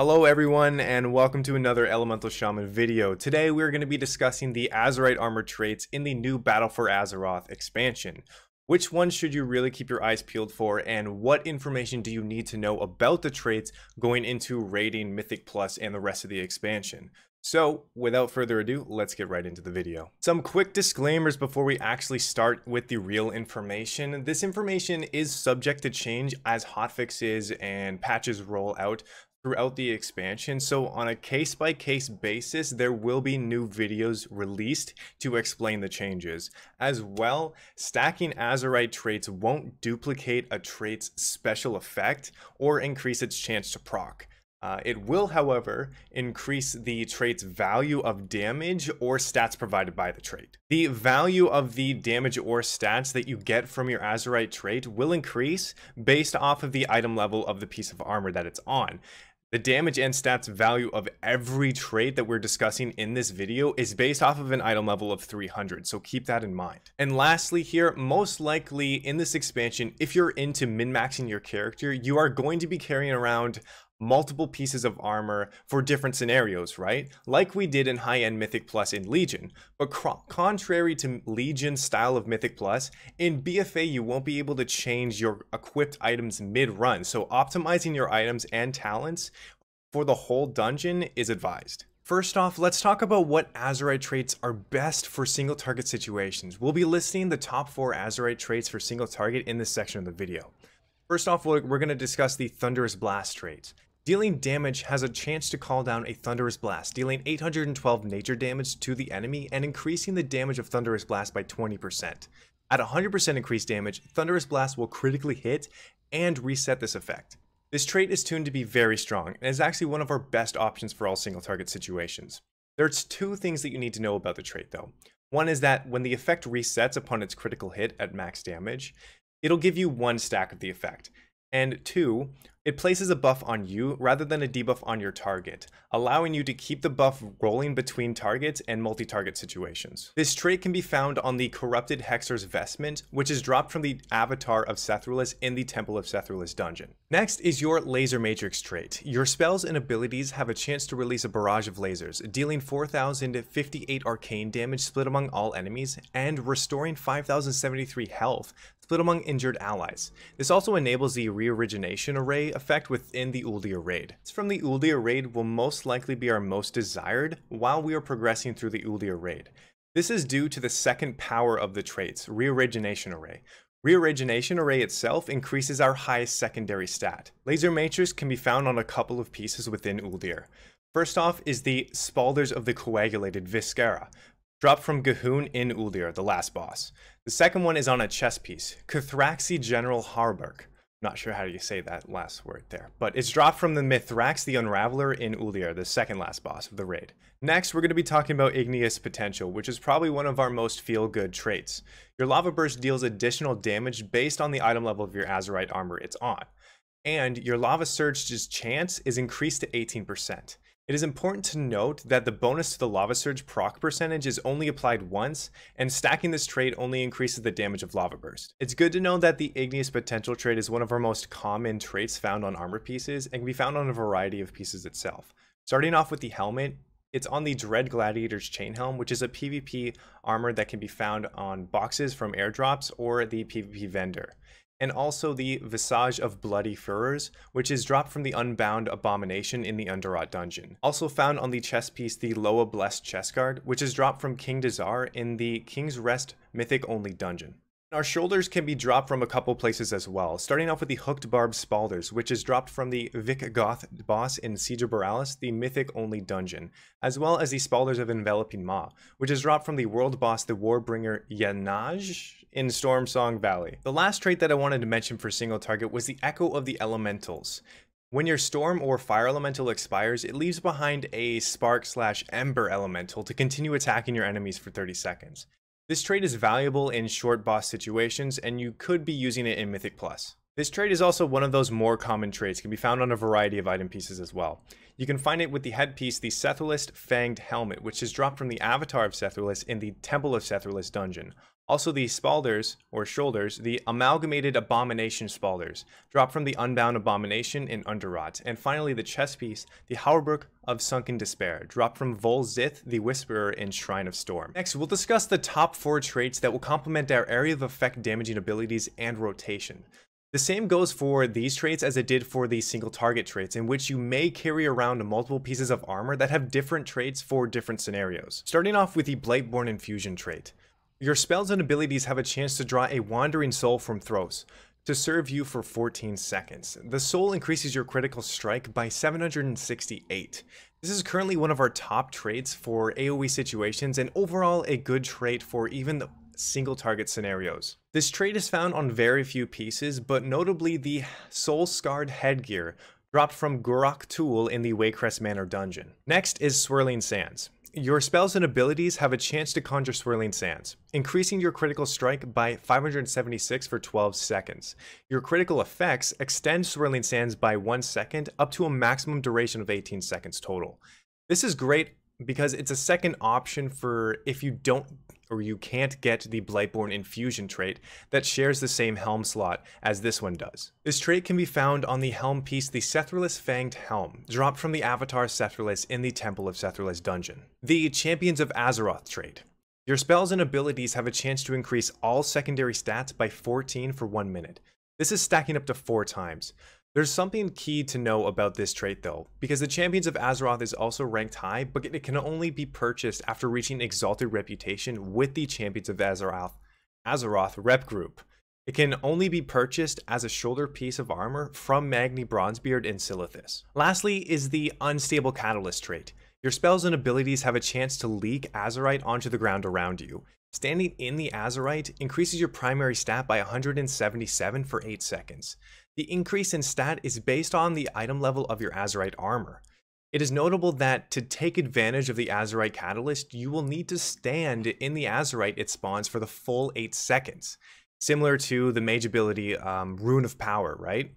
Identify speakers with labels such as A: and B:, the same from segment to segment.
A: Hello everyone and welcome to another Elemental Shaman video. Today we're going to be discussing the Azurite armor traits in the new Battle for Azeroth expansion. Which ones should you really keep your eyes peeled for, and what information do you need to know about the traits going into raiding Mythic Plus and the rest of the expansion? So without further ado, let's get right into the video. Some quick disclaimers before we actually start with the real information. This information is subject to change as hotfixes and patches roll out throughout the expansion, so on a case-by-case basis there will be new videos released to explain the changes. As well, stacking Azurite traits won't duplicate a trait's special effect or increase its chance to proc. It will, however, increase the trait's value of damage or stats provided by the trait. The value of the damage or stats that you get from your Azurite trait will increase based off of the item level of the piece of armor that it's on. The damage and stats value of every trait that we're discussing in this video is based off of an item level of 300, so keep that in mind. And lastly here, most likely in this expansion, if you're into min-maxing your character, you are going to be carrying around multiple pieces of armor for different scenarios, right? Like we did in high-end Mythic Plus in Legion. But contrary to Legion's style of Mythic Plus, in BFA you won't be able to change your equipped items mid-run, so optimizing your items and talents for the whole dungeon is advised. First off, let's talk about what Azurite traits are best for single target situations. We'll be listing the top 4 Azurite traits for single target in this section of the video. First off, we're going to discuss the Thunderous Blast trait. Dealing damage has a chance to call down a Thunderous Blast, dealing 812 nature damage to the enemy and increasing the damage of Thunderous Blast by 20%. At 100% increased damage, Thunderous Blast will critically hit and reset this effect. This trait is tuned to be very strong and is actually one of our best options for all single target situations. There's 2 things that you need to know about the trait though. One is that when the effect resets upon its critical hit at max damage, it'll give you 1 stack of the effect. And 2, it places a buff on you rather than a debuff on your target, allowing you to keep the buff rolling between targets and multi-target situations. This trait can be found on the Corrupted Hexer's Vestment, which is dropped from the avatar of Sethrulus in the Temple of Sethrulus dungeon. Next is your Laser Matrix trait. Your spells and abilities have a chance to release a barrage of lasers, dealing 4,058 arcane damage split among all enemies, and restoring 5,073 health split among injured allies. This also enables the Reorigination Array effect within the Uldir raid. From the Uldir raid will most likely be our most desired while we are progressing through the Uldir raid. This is due to the second power of the traits, Reorigination Array. Reorigination Array itself increases our highest secondary stat. Laser Matrix can be found on a couple of pieces within Uldir. First off is the Spaulders of the Coagulated Viscera, dropped from Gahun in Uldir, the last boss. The second one is on a chest piece, Kithraxi General Harburg. Not sure how you say that last word there, but it's dropped from the Mithrax the Unraveler in Uldir, the second last boss of the raid. Next, we're going to be talking about Igneous Potential, which is probably one of our most feel-good traits. Your Lava Burst deals additional damage based on the item level of your Azurite armor it's on, and your Lava Surge's chance is increased to 18%. It is important to note that the bonus to the Lava Surge proc percentage is only applied once, and stacking this trait only increases the damage of Lava Burst. It's good to know that the Igneous Potential trait is one of our most common traits found on armor pieces and can be found on a variety of pieces itself. Starting off with the helmet, it's on the Dread Gladiator's Chain Helm, which is a PvP armor that can be found on boxes from airdrops or the PvP vendor. And also the Visage of Bloody Furors, which is dropped from the Unbound Abomination in the Underrot dungeon. Also found on the chest piece, the Loa Blessed Chestguard, which is dropped from King Dazar in the King's Rest Mythic Only dungeon. Our shoulders can be dropped from a couple places as well, starting off with the Hooked Barb Spaulders, which is dropped from the Vic Goth boss in Siege of Borealis, the Mythic Only dungeon, as well as the Spaulders of Enveloping Maw, which is dropped from the world boss, the Warbringer Yanaj in Stormsong Valley. The last trait that I wanted to mention for single target was the Echo of the Elementals. When your Storm or Fire Elemental expires, it leaves behind a Spark/Ember Elemental to continue attacking your enemies for 30 seconds. This trait is valuable in short boss situations, and you could be using it in Mythic Plus. This trait is also one of those more common traits, can be found on a variety of item pieces as well. You can find it with the headpiece, the Sethrulus Fanged Helmet, which is dropped from the Avatar of Sethrulus in the Temple of Sethrulus dungeon. Also, the Spalders, or Shoulders, the Amalgamated Abomination Spalders, drop from the Unbound Abomination in Underrot. And finally, the chest piece, the Hauberk of Sunken Despair, drop from Vol Zith, the Whisperer in Shrine of Storm. Next, we'll discuss the top 4 traits that will complement our area of effect damaging abilities and rotation. The same goes for these traits as it did for the single target traits, in which you may carry around multiple pieces of armor that have different traits for different scenarios. Starting off with the Blightborn Infusion trait. Your spells and abilities have a chance to draw a Wandering Soul from Thros to serve you for 14 seconds. The soul increases your critical strike by 768. This is currently one of our top traits for AoE situations and overall a good trait for even the single target scenarios. This trait is found on very few pieces, but notably the Soul Scarred Headgear dropped from Gurok Tool in the Waycrest Manor dungeon. Next is Swirling Sands. Your spells and abilities have a chance to conjure Swirling Sands, increasing your critical strike by 576 for 12 seconds. Your critical effects extend Swirling Sands by 1 second up to a maximum duration of 18 seconds total. This is great because it's a second option for if you don't or you can't get the Blightborn Infusion trait that shares the same helm slot as this one does. This trait can be found on the helm piece, the Sethralus Fanged Helm, dropped from the Avatar Sethralus in the Temple of Sethralus dungeon. The Champions of Azeroth trait. Your spells and abilities have a chance to increase all secondary stats by 14 for 1 minute. This is stacking up to 4 times. There's something key to know about this trait though, because the Champions of Azeroth is also ranked high, but it can only be purchased after reaching Exalted Reputation with the Champions of Azeroth rep group. It can only be purchased as a shoulder piece of armor from Magni Bronzebeard in Silithus. Lastly is the Unstable Catalyst trait. Your spells and abilities have a chance to leak Azurite onto the ground around you. Standing in the Azurite increases your primary stat by 177 for 8 seconds. The increase in stat is based on the item level of your Azurite armor. It is notable that to take advantage of the Azurite Catalyst, you will need to stand in the Azurite it spawns for the full 8 seconds. Similar to the mage ability Rune of Power, right?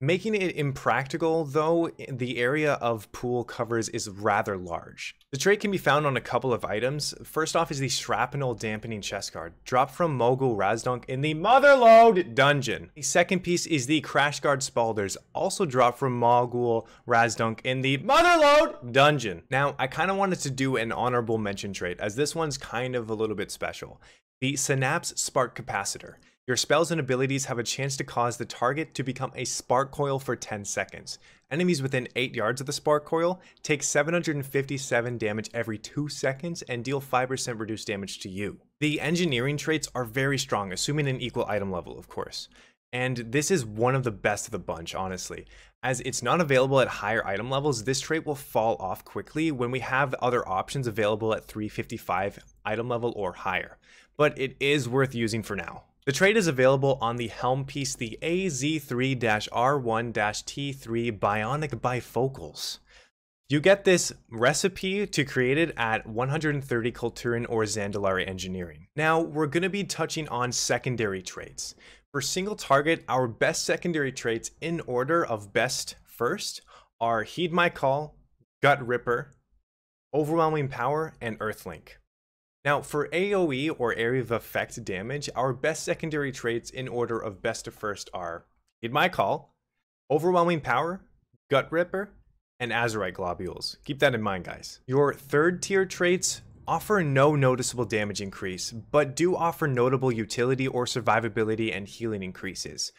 A: Making it impractical, though, the area of pool covers is rather large. The trait can be found on a couple of items. First off is the Shrapnel Dampening Chest Guard, dropped from Mogul Razdunk in the Motherlode dungeon. The second piece is the Crash Guard Spalders, also dropped from Mogul Razdunk in the Motherlode dungeon. Now, I kind of wanted to do an honorable mention trait, as this one's kind of a little bit special. The Synapse Spark Capacitor. Your spells and abilities have a chance to cause the target to become a spark coil for 10 seconds. Enemies within 8 yards of the spark coil take 757 damage every 2 seconds and deal 5% reduced damage to you. The engineering traits are very strong, assuming an equal item level, of course. And this is one of the best of the bunch, honestly. As it's not available at higher item levels, this trait will fall off quickly when we have other options available at 355 item level or higher. But it is worth using for now. The trait is available on the helm piece, the AZ3-R1-T3 Bionic Bifocals. You get this recipe to create it at 130 Kulturan or Zandalari Engineering. Now, we're going to be touching on secondary traits. For single target, our best secondary traits in order of best first are Heed My Call, Gut Ripper, Overwhelming Power, and Earthlink. Now, for AoE or area of effect damage, our best secondary traits in order of best to first are Heed My Call, Overwhelming Power, Gut Ripper, and Azurite Globules. Keep that in mind, guys. Your third tier traits offer no noticeable damage increase, but do offer notable utility or survivability and healing increases.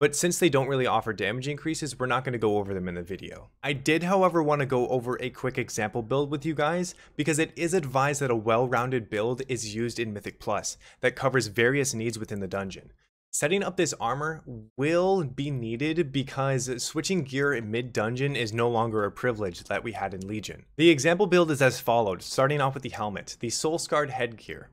A: But since they don't really offer damage increases, we're not going to go over them in the video. I did, however, want to go over a quick example build with you guys, because it is advised that a well-rounded build is used in Mythic Plus that covers various needs within the dungeon. Setting up this armor will be needed because switching gear mid-dungeon is no longer a privilege that we had in Legion. The example build is as followed, starting off with the helmet, the Soul Scarred Headgear,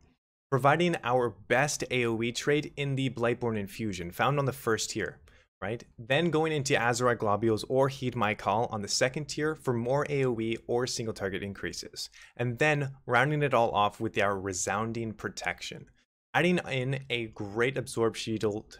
A: providing our best AoE trait in the Blightborn Infusion, found on the first tier, right? Then going into Azurite Globules or Heed My Call on the second tier for more AoE or single target increases. And then rounding it all off with our Resounding Protection, adding in a great Absorb Shield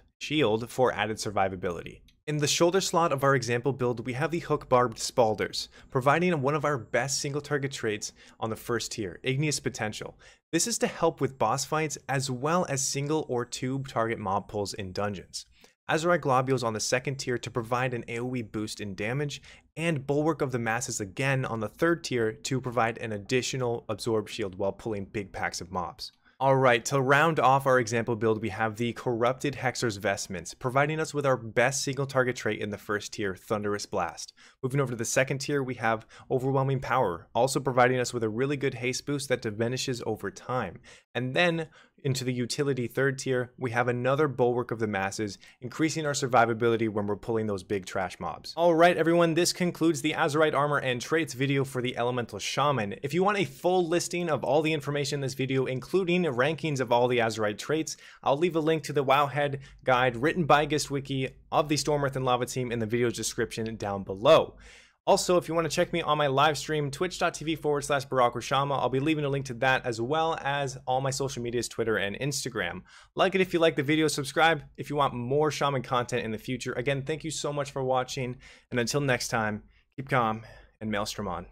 A: for added survivability. In the shoulder slot of our example build, we have the hook barbed spalders, providing one of our best single target traits on the first tier, Igneous Potential. This is to help with boss fights as well as single or two target mob pulls in dungeons. Azurite globules on the second tier to provide an AoE boost in damage, and Bulwark of the Masses again on the third tier to provide an additional absorb shield while pulling big packs of mobs. Alright, to round off our example build, we have the Corrupted Hexer's Vestments, providing us with our best single target trait in the first tier, Thunderous Blast. Moving over to the second tier, we have Overwhelming Power, also providing us with a really good haste boost that diminishes over time. And then, into the utility third tier, we have another Bulwark of the Masses, increasing our survivability when we're pulling those big trash mobs. Alright everyone, this concludes the Azurite armor and traits video for the Elemental Shaman. If you want a full listing of all the information in this video, including rankings of all the Azurite traits, I'll leave a link to the Wowhead guide written by GistWiki of the Storm, Earth, and Lava team in the video's description down below. Also, if you want to check me on my live stream, twitch.tv/Barokoshama, I'll be leaving a link to that as well as all my social medias, Twitter and Instagram. Like it if you like the video, subscribe if you want more Shaman content in the future. Again, thank you so much for watching, and until next time, keep calm and Maelstrom on.